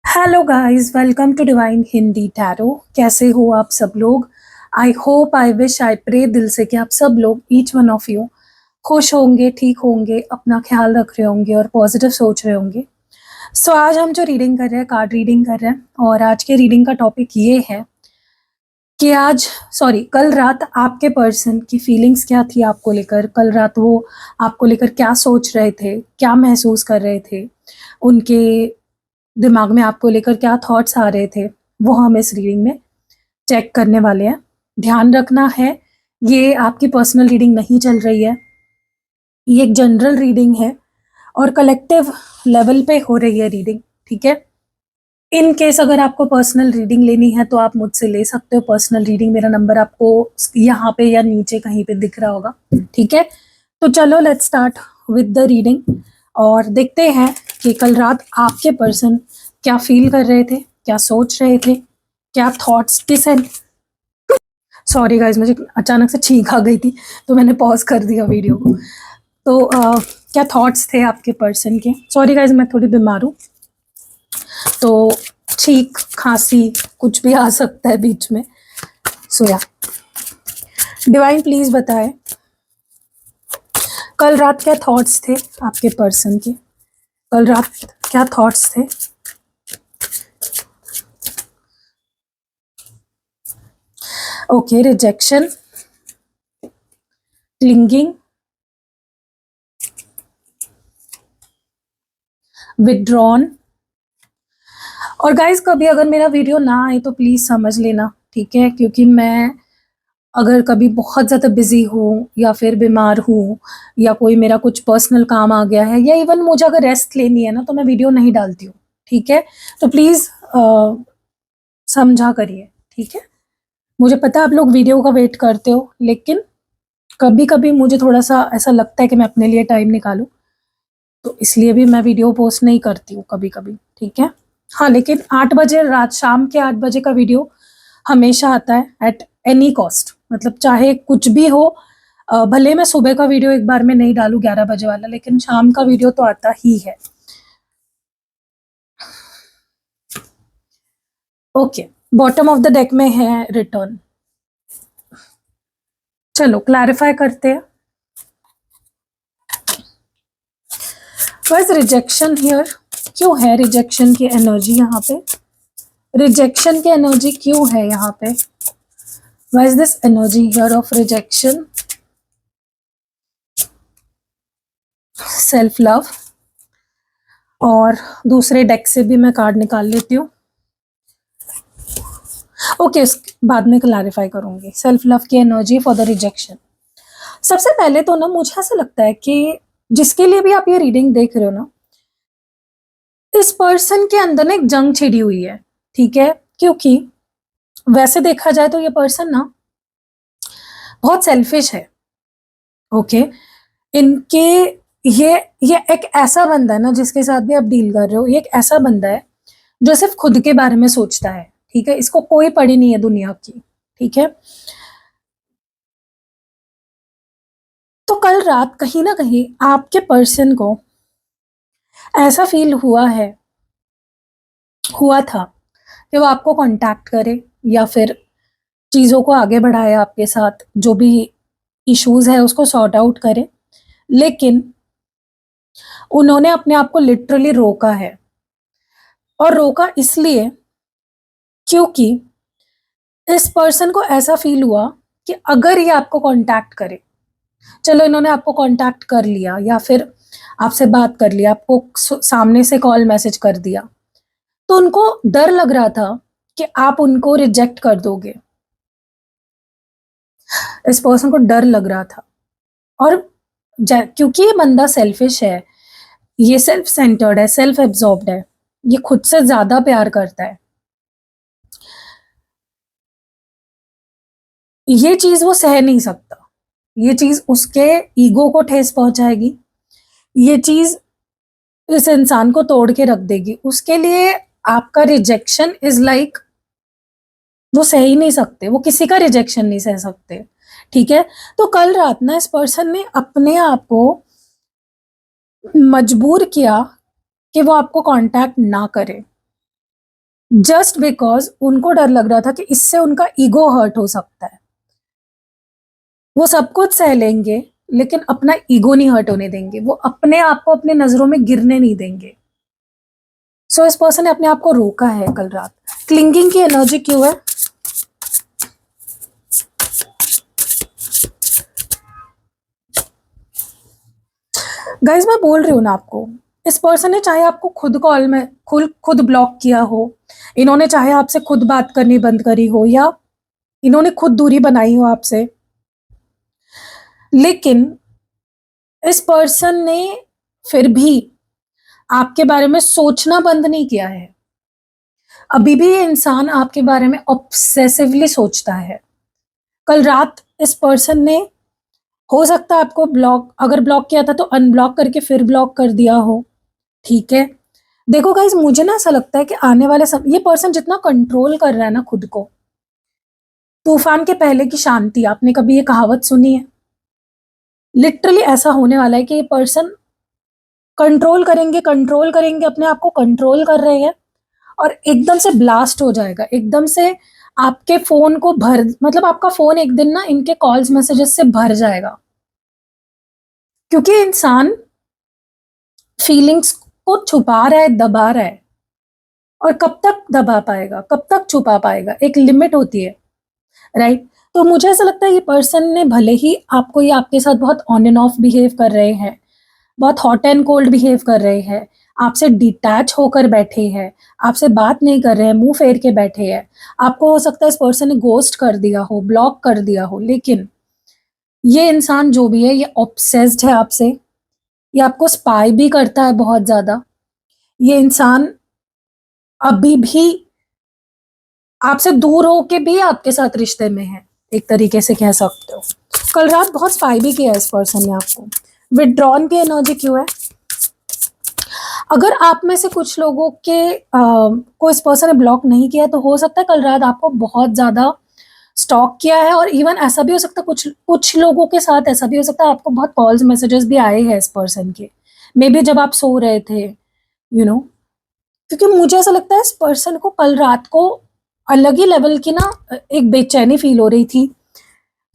Hello guys, welcome to Divine Hindi Tarot. कैसे हो आप सब लोग? I hope, I wish, I pray दिल से कि आप सब लोग, ईच वन ऑफ यू, खुश होंगे, ठीक होंगे, अपना ख्याल रख रहे होंगे और पॉजिटिव सोच रहे होंगे। सो आज हम जो रीडिंग कर रहे हैं, कार्ड रीडिंग कर रहे हैं, और आज के रीडिंग का टॉपिक ये है कि कल रात आपके पर्सन की फीलिंग्स क्या थी आपको लेकर। कल रात वो आपको लेकर क्या सोच रहे थे, क्या महसूस कर रहे थे, उनके दिमाग में आपको लेकर क्या थॉट्स आ रहे थे, वो हम इस रीडिंग में चेक करने वाले हैं। ध्यान रखना है, ये आपकी पर्सनल रीडिंग नहीं चल रही है, ये एक जनरल रीडिंग है और कलेक्टिव लेवल पे हो रही है रीडिंग, ठीक है। इन केस अगर आपको पर्सनल रीडिंग लेनी है तो आप मुझसे ले सकते हो पर्सनल रीडिंग। मेरा नंबर आपको यहाँ पे या नीचे कहीं पे दिख रहा होगा, ठीक है। तो चलो let's start with the reading और देखते हैं कि कल रात आपके पर्सन क्या फील कर रहे थे, क्या सोच रहे थे, क्या थॉट्स किस एंड सॉरी गाइज, मुझे अचानक से छींक आ गई थी तो मैंने पॉज कर दिया वीडियो को। तो क्या थॉट्स थे आपके पर्सन के। सॉरी गाइज, मैं थोड़ी बीमार हूँ तो छींक खांसी कुछ भी आ सकता है बीच में। सो या डिवाइन प्लीज बताएं कल रात क्या थॉट्स थे आपके पर्सन के। कल रात क्या थॉट्स थे। Okay, rejection, clinging, withdrawn. और गाइज कभी अगर मेरा वीडियो ना आए तो प्लीज समझ लेना, ठीक है, क्योंकि मैं अगर कभी बहुत ज़्यादा बिजी हूँ या फिर बीमार हूँ या कोई मेरा कुछ पर्सनल काम आ गया है या इवन मुझे अगर रेस्ट लेनी है ना तो मैं वीडियो नहीं डालती हूँ, ठीक है। तो प्लीज़ समझा करिए, ठीक है। मुझे पता है आप लोग वीडियो का वेट करते हो, लेकिन कभी कभी मुझे थोड़ा सा ऐसा लगता है कि मैं अपने लिए टाइम निकालूं, तो इसलिए भी मैं वीडियो पोस्ट नहीं करती हूँ कभी कभी, ठीक है। हाँ, लेकिन 8 बजे, रात शाम के 8 बजे का वीडियो हमेशा आता है एट एनी कॉस्ट, मतलब चाहे कुछ भी हो। भले मैं सुबह का वीडियो एक बार में नहीं डालूं 11 बजे वाला, लेकिन शाम का वीडियो तो आता ही है। Okay, bottom of the deck में है रिटर्न। चलो क्लैरिफाई करते हैं। बस रिजेक्शन हियर क्यों है, रिजेक्शन की एनर्जी यहाँ पे, रिजेक्शन की एनर्जी क्यों है यहाँ पे। Why is this energy here of rejection. Self love, और दूसरे डेक से भी मैं कार्ड निकाल लेती हूँ। ओके, बाद में क्लैरिफाई करूंगी। सेल्फ लव की एनर्जी फॉर द रिजेक्शन। सबसे पहले तो ना मुझे ऐसा लगता है कि जिसके लिए भी आप ये रीडिंग देख रहे हो ना, इस पर्सन के अंदर ना एक जंग छिड़ी हुई है, ठीक है। क्योंकि वैसे देखा जाए तो ये पर्सन ना बहुत सेल्फिश है, ओके। इनके ये ये एक ऐसा बंदा है ना, जिसके साथ भी आप डील कर रहे हो, ये एक ऐसा बंदा है जो सिर्फ खुद के बारे में सोचता है, ठीक है। इसको कोई पड़ी नहीं है दुनिया की, ठीक है। तो कल रात कहीं ना कहीं आपके पर्सन को ऐसा फील हुआ था कि वो आपको कांटेक्ट करे या फिर चीज़ों को आगे बढ़ाए, आपके साथ जो भी इश्यूज है उसको सॉर्ट आउट करे, लेकिन उन्होंने अपने आप को लिटरली रोका है। और रोका इसलिए क्योंकि इस पर्सन को ऐसा फील हुआ कि अगर ये आपको कांटेक्ट करे, चलो इन्होंने आपको कांटेक्ट कर लिया या फिर आपसे बात कर लिया, आपको सामने से कॉल मैसेज कर दिया, तो उनको डर लग रहा था कि आप उनको रिजेक्ट कर दोगे। इस पर्सन को डर लग रहा था। और क्योंकि ये बंदा सेल्फिश है, ये सेल्फ सेंटर्ड है, सेल्फ एब्जॉर्ब्ड है, ये खुद से ज्यादा प्यार करता है, ये चीज वो सह नहीं सकता। ये चीज उसके ईगो को ठेस पहुंचाएगी, ये चीज इस इंसान को तोड़ के रख देगी। उसके लिए आपका रिजेक्शन इज लाइक, वो सह ही नहीं सकते, वो किसी का रिजेक्शन नहीं सह सकते, ठीक है। तो कल रात ना इस पर्सन ने अपने आप को मजबूर किया कि वो आपको कांटेक्ट ना करे, जस्ट बिकॉज उनको डर लग रहा था कि इससे उनका ईगो हर्ट हो सकता है। वो सब कुछ सह लेंगे लेकिन अपना ईगो नहीं हर्ट होने देंगे, वो अपने आप को अपने नजरों में गिरने नहीं देंगे। सो इस पर्सन ने अपने आप को रोका है कल रात। क्लिंगिंग की एनर्जी क्यों है? गाइज मैं बोल रही हूँ ना आपको, इस पर्सन ने चाहे आपको खुद कॉल में खुद ब्लॉक किया हो, इन्होंने चाहे आपसे खुद बात करनी बंद करी हो, या इन्होंने खुद दूरी बनाई हो आपसे, लेकिन इस पर्सन ने फिर भी आपके बारे में सोचना बंद नहीं किया है। अभी भी ये इंसान आपके बारे में ऑब्सेसिवली सोचता है। कल रात इस पर्सन ने, हो सकता है आपको अगर ब्लॉक किया था तो अनब्लॉक करके फिर ब्लॉक कर दिया हो, ठीक है। देखो गाइज, मुझे ना ऐसा लगता है कि आने वाले समय ये पर्सन जितना कंट्रोल कर रहा है ना खुद को, तूफान के पहले की शांति, आपने कभी ये कहावत सुनी है? लिटरली ऐसा होने वाला है कि ये पर्सन कंट्रोल करेंगे, अपने आप को कंट्रोल कर रहे हैं, और एकदम से ब्लास्ट हो जाएगा, एकदम से आपके फोन को मतलब आपका फोन एक दिन ना इनके कॉल्स मैसेजेस से भर जाएगा। क्योंकि इंसान फीलिंग्स को छुपा रहा है, दबा रहा है, और कब तक दबा पाएगा, कब तक छुपा पाएगा? एक लिमिट होती है, राइट? तो मुझे ऐसा लगता है ये पर्सन ने, भले ही आपको ये आपके साथ बहुत ऑन एंड ऑफ बिहेव कर रहे हैं, बहुत हॉट एंड कोल्ड बिहेव कर रहे हैं, आपसे डिटैच होकर बैठे हैं, आपसे बात नहीं कर रहे हैं, मुंह फेर के बैठे हैं, आपको हो सकता है इस पर्सन ने गोस्ट कर दिया हो, ब्लॉक कर दिया हो, लेकिन ये इंसान जो भी है ये ऑब्सेस्ड है आपसे, ये आपको स्पाई भी करता है बहुत ज्यादा। ये इंसान अभी भी आपसे दूर होके भी आपके साथ रिश्ते में है, एक तरीके से कह सकते हो। कल रात बहुत स्पाई भी किया है इस पर्सन ने आपको। विड्रॉन की एनर्जी क्यों है? अगर आप में से कुछ लोगों को इस पर्सन ने ब्लॉक नहीं किया तो हो सकता है कल रात आपको बहुत ज्यादा स्टॉक किया है, और इवन ऐसा भी हो सकता है कुछ कुछ लोगों के साथ ऐसा भी हो सकता है आपको बहुत कॉल्स मैसेजेस भी आए हैं इस पर्सन के, मे बी जब आप सो रहे थे, क्योंकि मुझे ऐसा लगता है इस पर्सन को कल रात को अलग ही लेवल की ना एक बेचैनी फील हो रही थी,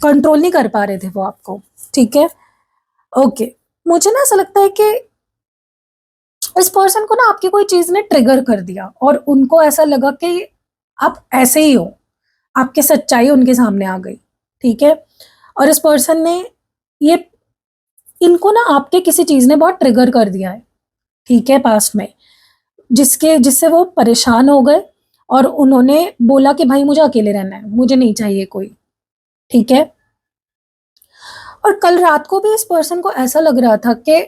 कंट्रोल नहीं कर पा रहे थे वो आपको, ठीक है। ओके, मुझे ना ऐसा लगता है कि इस पर्सन को ना आपकी कोई चीज ने ट्रिगर कर दिया, और उनको ऐसा लगा कि आप ऐसे ही हो, आपकी सच्चाई उनके सामने आ गई, ठीक है। और इस पर्सन ने ये इनको ना आपके किसी चीज ने बहुत ट्रिगर कर दिया है, ठीक है, पास्ट में, जिससे वो परेशान हो गए, और उन्होंने बोला कि भाई मुझे अकेले रहना है, मुझे नहीं चाहिए कोई, ठीक है। और कल रात को भी इस पर्सन को ऐसा लग रहा था कि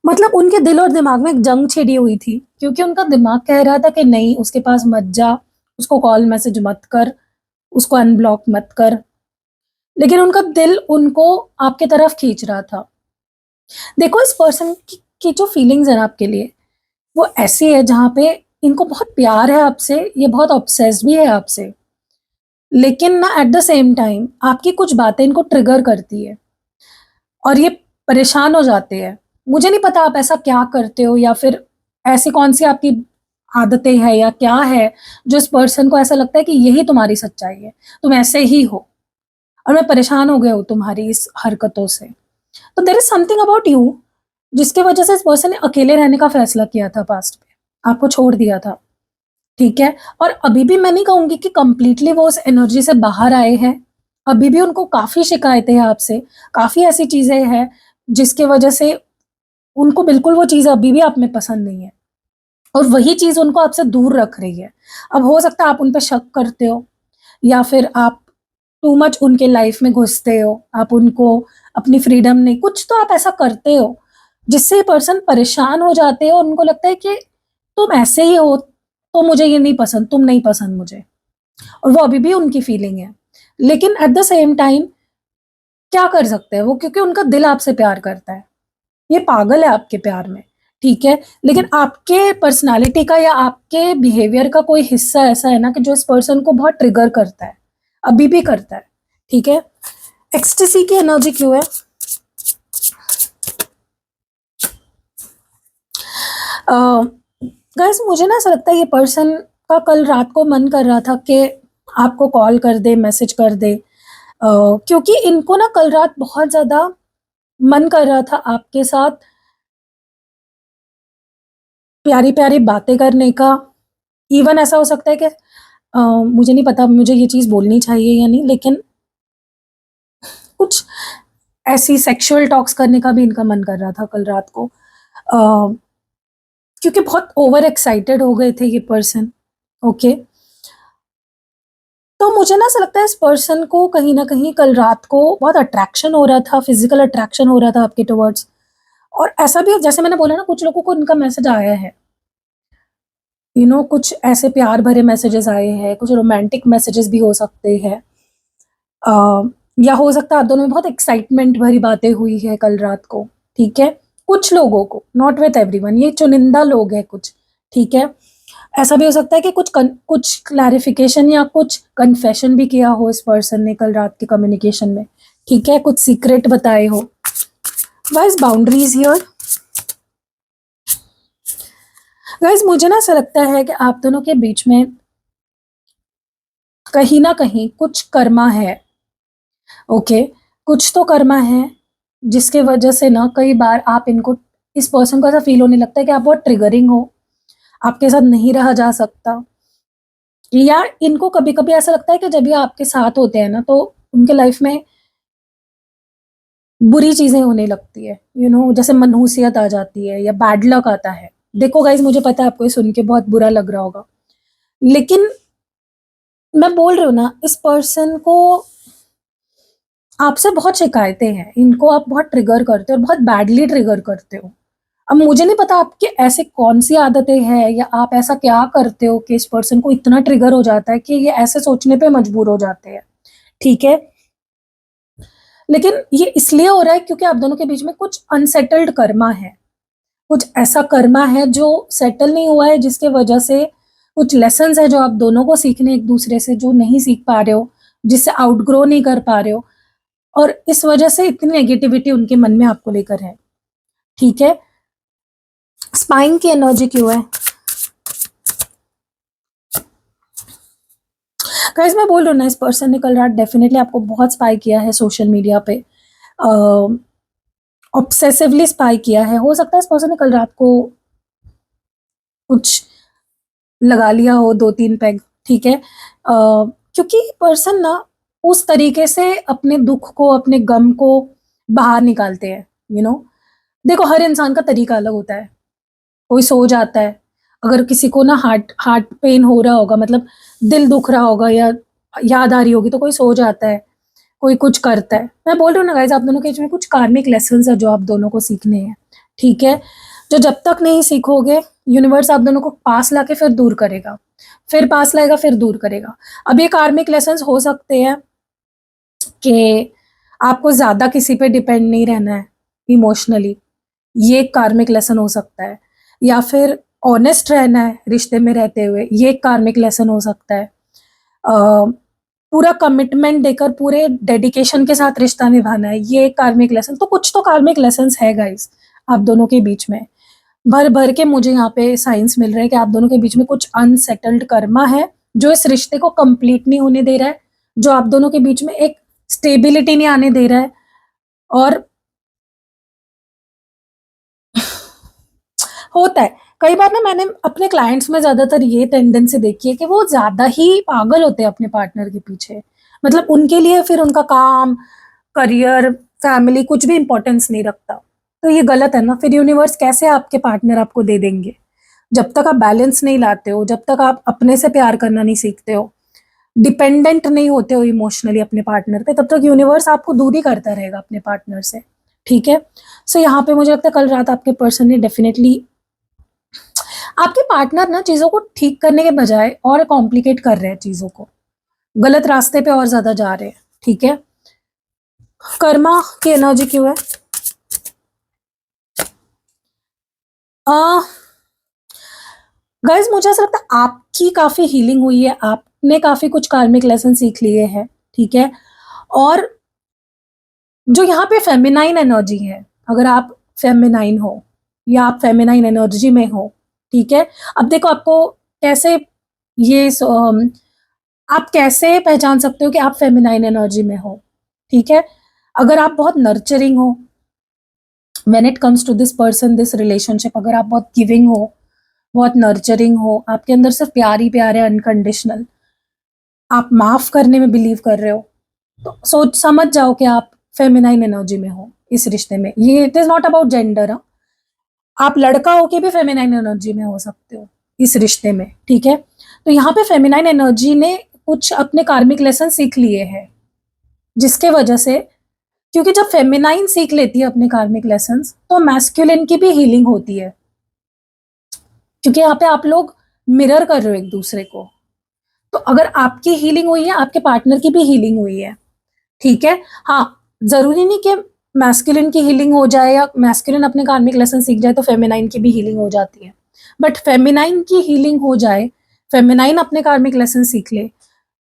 मतलब उनके दिल और दिमाग में एक जंग छिड़ी हुई थी, क्योंकि उनका दिमाग कह रहा था कि नहीं, उसके पास मत जा, उसको कॉल मैसेज मत कर, उसको अनब्लॉक मत कर, लेकिन उनका दिल उनको आपके तरफ खींच रहा था। देखो, इस पर्सन की जो फीलिंग्स है ना आपके लिए, वो ऐसी है जहां पे इनको बहुत प्यार है आपसे, ये बहुत ऑब्सेस्ड भी है आपसे, लेकिन ना एट द सेम टाइम आपकी कुछ बातें इनको ट्रिगर करती है, और ये परेशान हो जाते हैं। मुझे नहीं पता आप ऐसा क्या करते हो, या फिर ऐसी कौन सी आपकी आदतें हैं या क्या है जो इस पर्सन को ऐसा लगता है कि यही तुम्हारी सच्चाई है, तुम ऐसे ही हो, और मैं परेशान हो गया हूँ तुम्हारी इस हरकतों से। तो there is something about you जिसके वजह से इस पर्सन ने अकेले रहने का फैसला किया था, पास्ट में आपको छोड़ दिया था, ठीक है। और अभी भी मैं नहीं कहूंगी कि कंप्लीटली वो उस एनर्जी से बाहर आए हैं, अभी भी उनको काफी शिकायतें हैं आपसे, काफी ऐसी चीजें हैं जिसकी वजह से उनको बिल्कुल वो चीज अभी भी आप में पसंद नहीं है, और वही चीज उनको आपसे दूर रख रही है। अब हो सकता है आप उन पर शक करते हो, या फिर आप टू मच उनके लाइफ में घुसते हो, आप उनको अपनी फ्रीडम नहीं, कुछ तो आप ऐसा करते हो जिससे पर्सन परेशान हो जाते हो, और उनको लगता है कि तुम ऐसे ही हो, तो मुझे ये नहीं पसंद, तुम नहीं पसंद मुझे, और वो अभी भी उनकी फीलिंग है। लेकिन एट द सेम टाइम क्या कर सकते हैं वो, क्योंकि उनका दिल आपसे प्यार करता है, ये पागल है आपके प्यार में, ठीक है। लेकिन आपके पर्सनालिटी का या आपके बिहेवियर का कोई हिस्सा ऐसा है ना कि जो इस पर्सन को बहुत ट्रिगर करता है, अभी भी करता है, ठीक है। एक्सटेसी की एनर्जी क्यों है? गाइस मुझे ना ऐसा लगता है ये पर्सन का कल रात को मन कर रहा था कि आपको कॉल कर दे, मैसेज कर दे, क्योंकि इनको ना कल रात बहुत ज़्यादा मन कर रहा था आपके साथ प्यारी-प्यारी बातें करने का। इवन ऐसा हो सकता है कि मुझे नहीं पता मुझे ये चीज़ बोलनी चाहिए या नहीं, लेकिन कुछ ऐसी सेक्सुअल टॉक्स करने का भी इनका मन कर रहा था कल रात को। क्योंकि बहुत ओवर एक्साइटेड हो गए थे ये पर्सन, ओके? तो मुझे ना ऐसा लगता है इस पर्सन को कहीं न कहीं कल रात को बहुत अट्रैक्शन हो रहा था, फिज़िकल अट्रैक्शन हो रहा था आपके टुवर्ड्स। और ऐसा भी जैसे मैंने बोला ना, कुछ लोगों को इनका मैसेज आया है, कुछ ऐसे प्यार भरे मैसेजेस आए हैं, कुछ रोमांटिक मैसेजेस भी हो सकते हैं। अ, या हो सकता है आप दोनों में बहुत एक्साइटमेंट भरी बातें हुई है कल रात को, ठीक है? कुछ लोगों को, नॉट विथ एवरीवन, ये चुनिंदा लोग हैं कुछ, ठीक है? ऐसा भी हो सकता है कि कुछ क्लैरिफ़िकेशन या कुछ कन्फेशन भी किया हो इस पर्सन ने कल रात के कम्युनिकेशन में, ठीक है? कुछ सीक्रेट बताए हो। Why is boundaries here? Guys मुझे ना ऐसा लगता है कि आप दोनों के बीच में कहीं न कहीं कुछ कर्मा है, ओके? कुछ तो कर्मा है, जिसके वजह से ना कई बार आप इनको इस पर्सन को ऐसा फ़ील होने लगता है कि आप बहुत ट्रिगरिंग हो, आपके साथ नहीं रहा जा सकता। या इनको कभी-कभी ऐसा लगता है कि जब ये आपके साथ होते हैं ना, तो उनके लाइफ़ में बुरी चीज़ें होने लगती है, जैसे मनहूसियत आ जाती है या बैड लक आता है। देखो गाइज़ मुझे पता है आपको ये सुन के बहुत बुरा लग रहा होगा, लेकिन मैं बोल रही हूँ ना, इस पर्सन को आपसे बहुत शिकायतें हैं, इनको आप बहुत ट्रिगर करते हो और बहुत बैडली ट्रिगर करते हो। अब मुझे नहीं पता आपकी ऐसी कौन-सी आदतें हैं या आप ऐसा क्या करते हो कि इस पर्सन को इतना ट्रिगर हो जाता है कि ये ऐसे सोचने पे मजबूर हो जाते हैं, ठीक है? लेकिन ये इसलिए हो रहा है क्योंकि आप दोनों के बीच में कुछ अनसेटल्ड कर्मा है। कुछ ऐसा कर्मा है जो सेटल नहीं हुआ है, जिसके वजह से कुछ लेसन्स हैं जो आप दोनों को सीखने एक-दूसरे से, जो नहीं सीख पा रहे हो, जिससे आउटग्रो नहीं कर पा रहे हो, और इस वजह से इतनी नेगेटिविटी उनके मन में आपको लेकर है, ठीक है? स्पाइंग की एनर्जी क्यों है? गाइस मैं बोल रही हूँ ना, इस पर्सन ने कल रात डेफिनेटली आपको बहुत स्पाई किया है सोशल मीडिया पे, ऑब्सेसिवली स्पाई किया है। हो सकता है इस पर्सन ने कल रात को कुछ लगा लिया हो 2-3 पेग, ठीक है? क्योंकि पर्सन ना उस तरीके से अपने दुःख को, अपने गम को बाहर निकालते हैं, यू नो? देखो हर इंसान का तरीका अलग होता है। कोई सो जाता है, अगर किसी को ना हार्ट हार्ट पेन हो रहा होगा, मतलब दिल दुख रहा होगा या याद आ रही होगी, तो कोई सो जाता है, कोई कुछ करता है। मैं बोल रही हूँ ना गाइज़, आप दोनों के बीच में कुछ कार्मिक लेसन्स हैं जो आप दोनों को सीखने हैं, ठीक है? जो जब तक नहीं सीखोगे, यूनिवर्स आप दोनों को पास लाके फिर दूर करेगा, फिर पास लाएगा, फिर दूर करेगा। अब ये कार्मिक लेसन्स हो सकते हैं कि आपको ज़्यादा किसी पे डिपेंड नहीं रहना है इमोशनली, ये एक कार्मिक लेसन हो सकता है, या फिर ऑनेस्ट रहना है रिश्ते में रहते हुए, ये एक कार्मिक लेसन हो सकता है। पूरा कमिटमेंट देकर पूरे डेडिकेशन के साथ रिश्ता निभाना है, ये एक कार्मिक लेसन। तो कुछ तो कार्मिक लेसन्स है गाइस आप दोनों के बीच में। भर भर के मुझे यहाँ पे साइंस मिल रहे हैं कि आप दोनों के बीच में कुछ अनसेटल्ड कर्मा है, जो इस रिश्ते को कंप्लीट नहीं होने दे रहा है, जो आप दोनों के बीच में एक स्टेबिलिटी नहीं आने दे रहा है। और होता है। कई बार ना मैंने अपने क्लाइंट्स में ज़्यादातर ये टेंडेंसी देखी है कि वो ज़्यादा ही पागल होते हैं अपने पार्टनर के पीछे। मतलब उनके लिए फिर उनका काम, करियर, फैमिली कुछ भी इम्पोर्टेंस नहीं रखता। तो ये गलत है ना, फिर यूनिवर्स कैसे आपके पार्टनर आपको दे देंगे? जब तक आप बैलेंस नहीं लाते हो, जब तक आप अपने से प्यार करना नहीं सीखते हो, डिपेंडेंट नहीं होते हो इमोशनली अपने पार्टनर पे, तब तक यूनिवर्स आपको दूर ही करता रहेगा अपने पार्टनर से, ठीक है? सो यहाँ पे मुझे लगता है कल रात आपके पर्सन ने डेफिनिटली आपके पार्टनर ना चीज़ों को ठीक करने के बजाय और कॉम्प्लिकेट कर रहे हैं चीज़ों को, गलत रास्ते पे और ज़्यादा जा रहे हैं, ठीक है? कर्मा की एनर्जी क्यों है? गाइस मुझे ऐसा लगता है आपकी काफ़ी हीलिंग हुई है, आपने काफ़ी कुछ कार्मिक लेसन सीख लिए हैं, ठीक है? और जो यहाँ पे फेमिनाइन एनर्जी है, अगर आप फेमिनाइन हो या आप फेमिनाइन एनर्जी में हो, ठीक है। अब देखो आपको कैसे ये आप कैसे पहचान सकते हो कि आप फेमिनाइन एनर्जी में हो, ठीक है। अगर आप बहुत नर्चरिंग हो when it comes to this person, this relationship, अगर आप बहुत गिविंग हो, बहुत नर्चरिंग हो, आपके अंदर सिर्फ प्यार ही प्यार है, अनकंडीशनल, आप माफ करने में बिलीव कर रहे हो, तो सोच समझ जाओ कि आप फेमिनाइन एनर्जी में हो इस रिश्ते में। ये it is not about gender, आप लड़का होके भी फेमिनाइन एनर्जी में हो सकते हो इस रिश्ते में, ठीक है। तो यहाँ पे फेमिनाइन एनर्जी ने कुछ अपने कार्मिक लेसन सीख लिए हैं, जिसके वजह से, क्योंकि जब फेमिनाइन सीख लेती है अपने कार्मिक लेसन्स, तो मैस्कुलिन की भी हीलिंग होती है, क्योंकि यहाँ पे आप लोग मिरर कर रहे हो एक दूसरे को। तो अगर आपकी हीलिंग हुई है, आपके पार्टनर की भी हीलिंग हुई है, ठीक है। हाँ, जरूरी नहीं कि मैस्कुलिन की हीलिंग हो जाए या मैस्कुलिन अपने कार्मिक लेसन सीख जाए तो फेमिनाइन की भी हीलिंग हो जाती है, बट फेमिनाइन की हीलिंग हो जाए, फेमिनाइन अपने कार्मिक लेसन सीख ले,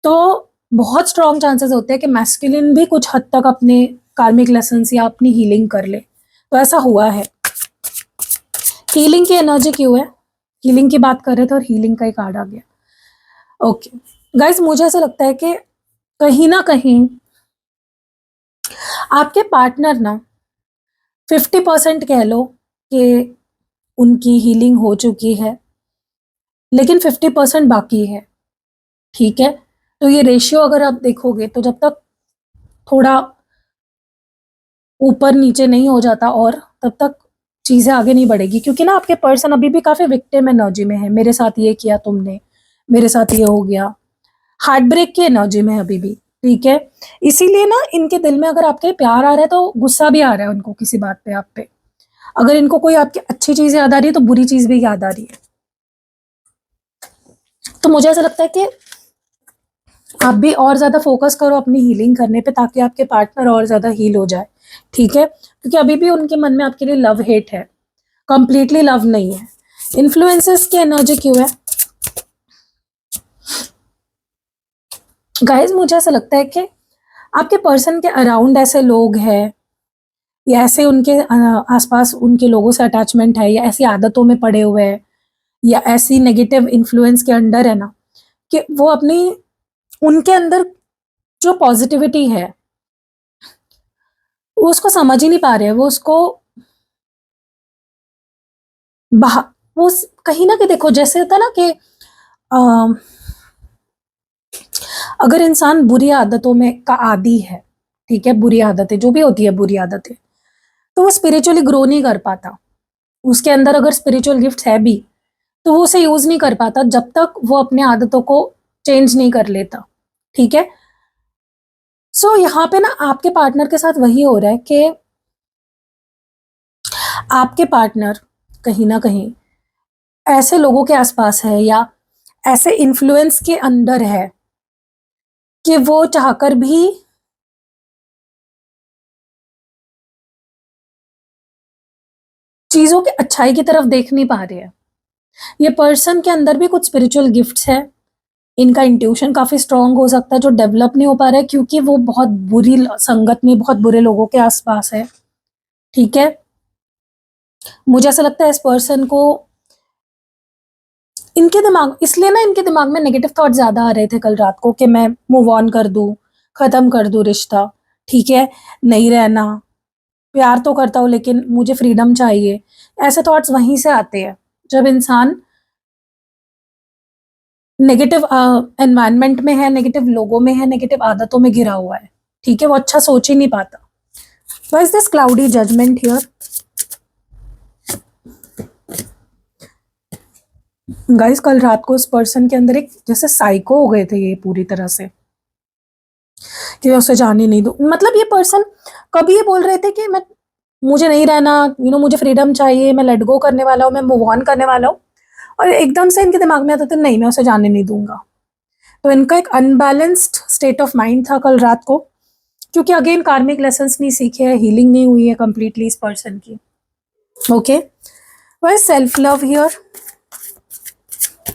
तो बहुत स्ट्रॉन्ग चांसेस होते हैं कि मैस्कुलिन भी कुछ हद तक अपने कार्मिक लेसन या अपनी हीलिंग कर ले। तो ऐसा हुआ है। हीलिंग की एनर्जी क्यों है, हीलिंग की बात कर रहे थे और हीलिंग का एक कार्ड आ गया। ओके गाइस, मुझे ऐसा लगता है कि कहीं ना कहीं आपके पार्टनर ना 50% कह लो कि उनकी हीलिंग हो चुकी है, लेकिन 50% बाकी है, ठीक है। तो ये रेशियो अगर आप देखोगे तो जब तक थोड़ा ऊपर नीचे नहीं हो जाता और तब तक चीजें आगे नहीं बढ़ेगी, क्योंकि ना आपके पर्सन अभी भी काफी विक्टिम एनर्जी में है, मेरे साथ ये किया तुमने, मेरे साथ ये हो गया, हार्ट ब्रेक की एनर्जी में है अभी भी, ठीक है। इसीलिए ना इनके दिल में अगर आपके प्यार आ रहा है तो गुस्सा भी आ रहा है उनको किसी बात पे आप पे। अगर इनको कोई आपकी अच्छी चीज याद आ रही है तो बुरी चीज भी याद आ रही है। तो मुझे ऐसा लगता है कि आप भी और ज्यादा फोकस करो अपनी हीलिंग करने पे, ताकि आपके पार्टनर और ज्यादा हील हो जाए, ठीक है। क्योंकि अभी भी उनके मन में आपके लिए लव हेट है, कंप्लीटली लव नहीं है। इन्फ्लुएंसेस की एनर्जी क्यों है गाइस, मुझे ऐसा लगता है कि आपके पर्सन के अराउंड ऐसे लोग हैं, या ऐसे उनके आसपास उनके लोगों से अटैचमेंट है, या ऐसी आदतों में पड़े हुए हैं, या ऐसी नेगेटिव इन्फ्लुएंस के अंडर है ना, कि वो अपनी, उनके अंदर जो पॉजिटिविटी है वो उसको समझ ही नहीं पा रहे हैं, वो उसको बाहर, वो कहीं ना कहीं, देखो जैसे होता है ना कि अगर इंसान बुरी आदतों में का आदी है, ठीक है, बुरी आदतें जो भी होती है बुरी आदतें, तो वो स्पिरिचुअली ग्रो नहीं कर पाता। उसके अंदर अगर स्पिरिचुअल गिफ्ट है भी तो वो उसे यूज नहीं कर पाता जब तक वो अपने आदतों को चेंज नहीं कर लेता, ठीक है। सो यहाँ पे ना आपके पार्टनर के साथ वही हो रहा है कि आपके पार्टनर कहीं ना कहीं ऐसे लोगों के आसपास है, या ऐसे इन्फ्लुएंस के अंदर है कि वो चाहकर भी चीजों की अच्छाई की तरफ देख नहीं पा रहे हैं। ये पर्सन के अंदर भी कुछ स्पिरिचुअल गिफ्ट्स है, इनका इंट्यूशन काफी स्ट्रांग हो सकता है जो डेवलप नहीं हो पा रहा है, क्योंकि वो बहुत बुरी संगत में, बहुत बुरे लोगों के आसपास है, ठीक है। मुझे ऐसा लगता है इस पर्सन को, इनके दिमाग, इसलिए ना इनके दिमाग में नेगेटिव थॉट ज्यादा आ रहे थे कल रात को कि मैं मूव ऑन कर दूं, खत्म कर दूं रिश्ता, ठीक है, नहीं रहना, प्यार तो करता हूं लेकिन मुझे फ्रीडम चाहिए। ऐसे थॉट्स वहीं से आते हैं जब इंसान नेगेटिव एनवायरनमेंट में है, नेगेटिव लोगों में है, नेगेटिव आदतों में गिरा हुआ है, ठीक है, वो अच्छा सोच ही नहीं पाता। Why is this cloudy judgement here guys, कल रात को इस पर्सन के अंदर एक जैसे साइको हो गए थे ये पूरी तरह से, कि मैं उसे जाने नहीं दूं। मतलब ये पर्सन कभी ये बोल रहे थे कि मैं, मुझे नहीं रहना, मुझे फ्रीडम चाहिए, मैं लेट गो करने वाला हूँ, मैं मूव ऑन करने वाला हूँ, और एकदम से इनके दिमाग में आता था नहीं मैं उसे जाने नहीं दूंगा। तो इनका एक अनबैलेंस्ड स्टेट ऑफ माइंड था कल रात को, क्योंकि अगेन कार्मिक लेसन्स नहीं सीखे हैं, हीलिंग नहीं हुई है कंप्लीटली इस पर्सन की। ओके, वह सेल्फ लव हियर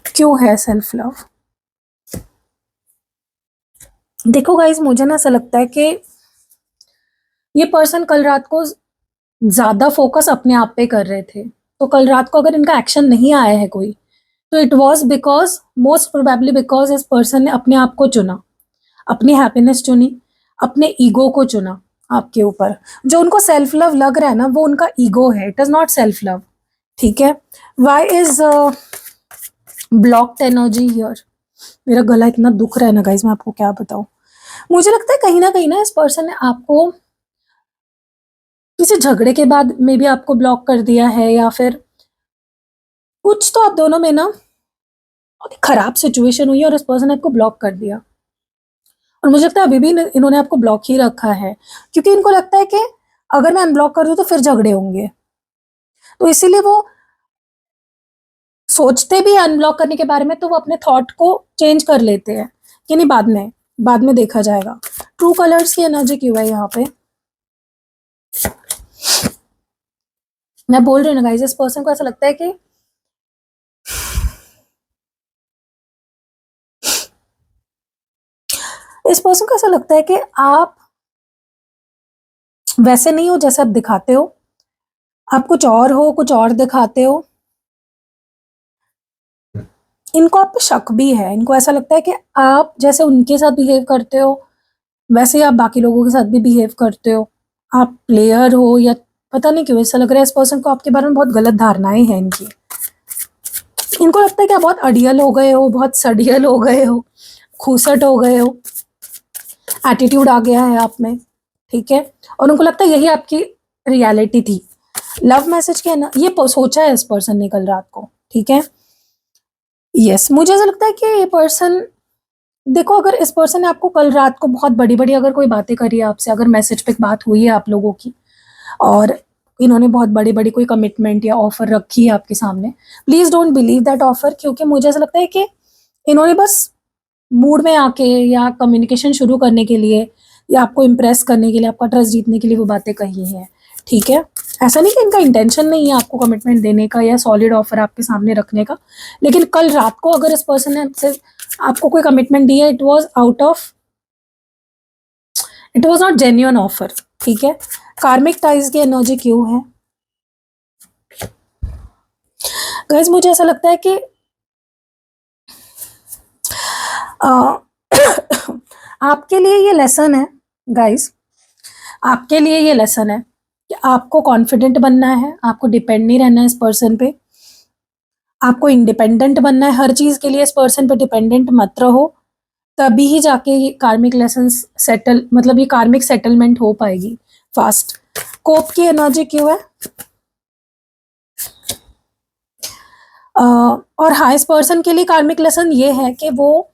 क्यों है, सेल्फ लव। देखो गाइज, मुझे ना ऐसा लगता है कि ये पर्सन कल रात को ज्यादा फोकस अपने आप पे कर रहे थे, तो कल रात को अगर इनका एक्शन नहीं आया है कोई, तो it was because, most probably because इस पर्सन ने अपने आप को चुना, अपनी हैप्पीनेस चुनी, अपने ईगो को चुना आपके ऊपर। जो उनको सेल्फ लव लग रहा है ना, वो उनका ईगो है, it is not self love. ठीक है। Why is blocked energy here? मेरा गला इतना दुख रहा है ना गाइज, मैं आपको क्या बताऊं। मुझे लगता है कहीं ना इस पर्सन ने आपको किसी झगड़े के बाद मे बी आपको ब्लॉक कर दिया है, या फिर कुछ तो आप दोनों में ना खराब सिचुएशन हुई और इस पर्सन ने आपको ब्लॉक कर दिया। और मुझे लगता है अभी भी इन्होंने आपको ब्लॉक ही रखा है, क्योंकि इनको लगता है कि अगर मैं अनब्लॉक कर दूं तो फिर झगड़े होंगे। तो इसीलिए वो सोचते भी अनब्लॉक करने के बारे में, तो वो अपने थॉट को चेंज कर लेते हैं कि नहीं, बाद में देखा जाएगा। ट्रू कलर्स की एनर्जी क्यों है यहाँ पे? मैं बोल रही हूँ ना गाइस, इस पर्सन को ऐसा लगता है कि इस पर्सन को ऐसा लगता है कि आप वैसे नहीं हो जैसे आप दिखाते हो, आप कुछ और दिखाते हो। इनको आप पे शक भी है, इनको ऐसा लगता है कि आप जैसे उनके साथ बिहेव करते हो वैसे ही आप बाकी लोगों के साथ भी बिहेव करते हो। आप प्लेयर हो, या पता नहीं क्यों ऐसा लग रहा है इस पर्सन को आपके बारे में बहुत गलत धारणाएं हैं इनकी। इनको लगता है कि आप बहुत अड़ियल हो गए हो, बहुत सड़ियल हो गए हो, खूसट हो गए हो, एटीट्यूड आ गया है आप में। ठीक है। और उनको लगता है यही आपकी रियलिटी थी। लव मैसेज के है ना, ये सोचा है इस पर्सन ने कल रात को। ठीक है। यस, मुझे ऐसा लगता है कि ये पर्सन, देखो अगर इस पर्सन ने आपको कल रात को बहुत बड़ी बड़ी अगर कोई बातें करी है आपसे, अगर मैसेज पे बात हुई है आप लोगों की, और इन्होंने बहुत बड़ी बड़ी कोई कमिटमेंट या ऑफर रखी है आपके सामने, please don't believe that offer. क्योंकि मुझे ऐसा लगता है कि इन्होंने बस मूड में आके या कम्युनिकेशन शुरू करने के लिए या आपको इम्प्रेस करने के लिए, आपका ट्रस्ट जीतने के लिए वो बातें कही हैं। ठीक है। ऐसा नहीं कि इनका इंटेंशन नहीं है आपको कमिटमेंट देने का या सॉलिड ऑफर आपके सामने रखने का, लेकिन कल रात को अगर इस पर्सन ने आपको कोई कमिटमेंट दिया, it was not genuine offer. ठीक है। कार्मिक टाइज की एनर्जी क्यों है गाइस? मुझे ऐसा लगता है कि आपके लिए ये लेसन है गाइस, आपके लिए ये लेसन है कि आपको कॉन्फिडेंट बनना है, आपको डिपेंड नहीं रहना है इस पर्सन पे, आपको इंडिपेंडेंट बनना है हर चीज के लिए। इस पर्सन पे डिपेंडेंट मत रहो, तभी ही जाके ये कार्मिक लेसन सेटल, मतलब ये कार्मिक सेटलमेंट हो पाएगी फास्ट। कोप की एनर्जी क्यों है? और हाँ, इस पर्सन के लिए कार्मिक लेसन ये है कि वो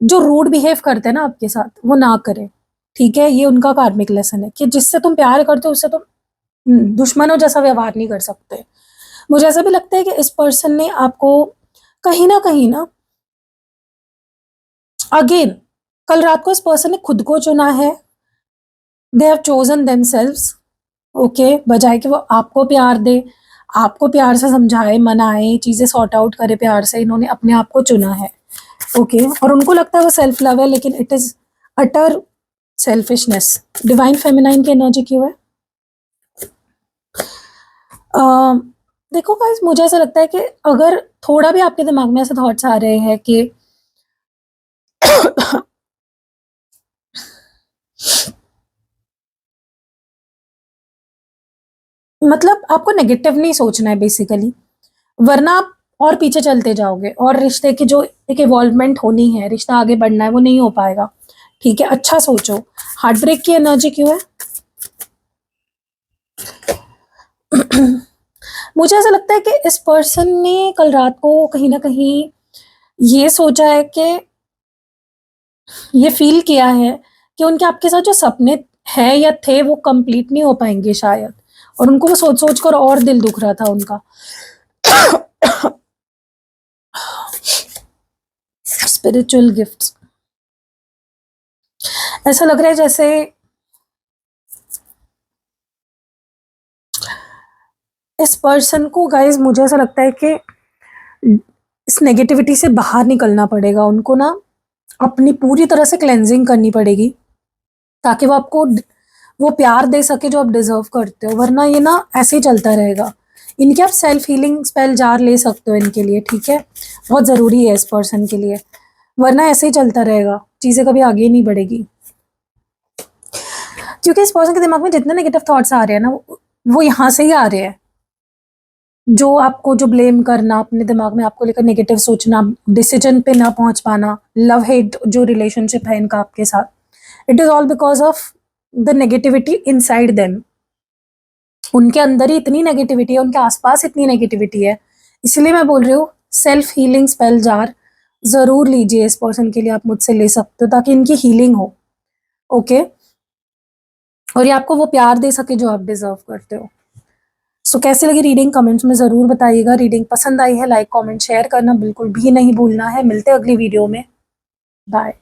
जो रूड बिहेव करते हैं ना आपके साथ, वो ना करे। ठीक है। ये उनका कार्मिक लेसन है कि जिससे तुम प्यार करते हो उससे तुम दुश्मनों जैसा व्यवहार नहीं कर सकते। मुझे ऐसा भी लगता है कि इस पर्सन ने आपको कहीं ना अगेन, कल रात को इस पर्सन ने खुद को चुना है। They have chosen themselves. Okay. बजाय कि वो आपको प्यार दे, आपको प्यार से समझाए, मनाए, चीजें सॉर्ट आउट करे प्यार से, इन्होंने अपने आप को चुना है। ओके। और उनको लगता है वो सेल्फ लव है, लेकिन it is utter selfishness. Divine feminine की एनर्जी क्यों है? देखो गाइस, मुझे ऐसा लगता है कि अगर थोड़ा भी आपके दिमाग में ऐसे थॉट्स आ रहे हैं कि मतलब आपको नेगेटिव नहीं सोचना है बेसिकली, वरना आप और पीछे चलते जाओगे और रिश्ते की जो एक इवॉल्वमेंट होनी है, रिश्ता आगे बढ़ना है, वो नहीं हो पाएगा। ठीक है। अच्छा सोचो। हार्ट ब्रेक की एनर्जी क्यों है? मुझे ऐसा लगता है कि इस पर्सन ने कल रात को कहीं ना कहीं ये सोचा है कि, ये फील किया है कि उनके आपके साथ जो सपने हैं या थे वो कंप्लीट नहीं हो पाएंगे शायद, और उनको वो सोच सोच कर और दिल दुख रहा था उनका। स्पिरिचुअल गिफ्ट्स, ऐसा लग रहा है जैसे इस पर्सन को गाइस, मुझे ऐसा लगता है कि इस नेगेटिविटी से बाहर निकलना पड़ेगा उनको ना, अपनी पूरी तरह से क्लेंजिंग करनी पड़ेगी, ताकि वो आपको वो प्यार दे सके जो आप डिजर्व करते हो। वरना ये ना ऐसे ही चलता रहेगा, इनके आप सेल्फ हीलिंग स्पेल जार ले सकते हो इनके लिए, ठीक है, बहुत ज़रूरी है इस पर्सन के लिए, वरना ऐसे ही चलता रहेगा, चीज़ें कभी आगे नहीं बढ़ेगी। क्योंकि इस पर्सन के दिमाग में जितने नेगेटिव थॉट्स आ रहे हैं ना, वो यहाँ से ही आ रहे हैं। जो आपको जो ब्लेम करना, अपने दिमाग में आपको लेकर नेगेटिव सोचना, डिसीजन पे ना पहुंच पाना, लव हेट जो रिलेशनशिप है इनका आपके साथ, it is all because of the negativity inside them. उनके अंदर ही इतनी नेगेटिविटी है, उनके आसपास इतनी नेगेटिविटी है, इसलिए मैं बोल रही हूँ सेल्फ हीलिंग स्पेल जार जरूर लीजिए इस पर्सन के लिए, आप मुझसे ले सकते हो ताकि इनकी हीलिंग हो। ओके, और ये आपको वो प्यार दे सके जो आप डिजर्व करते हो। सो कैसी लगी रीडिंग कमेंट्स में ज़रूर बताइएगा। रीडिंग पसंद आई है लाइक कमेंट शेयर करना बिल्कुल भी नहीं भूलना है। मिलते हैं अगली वीडियो में, बाय।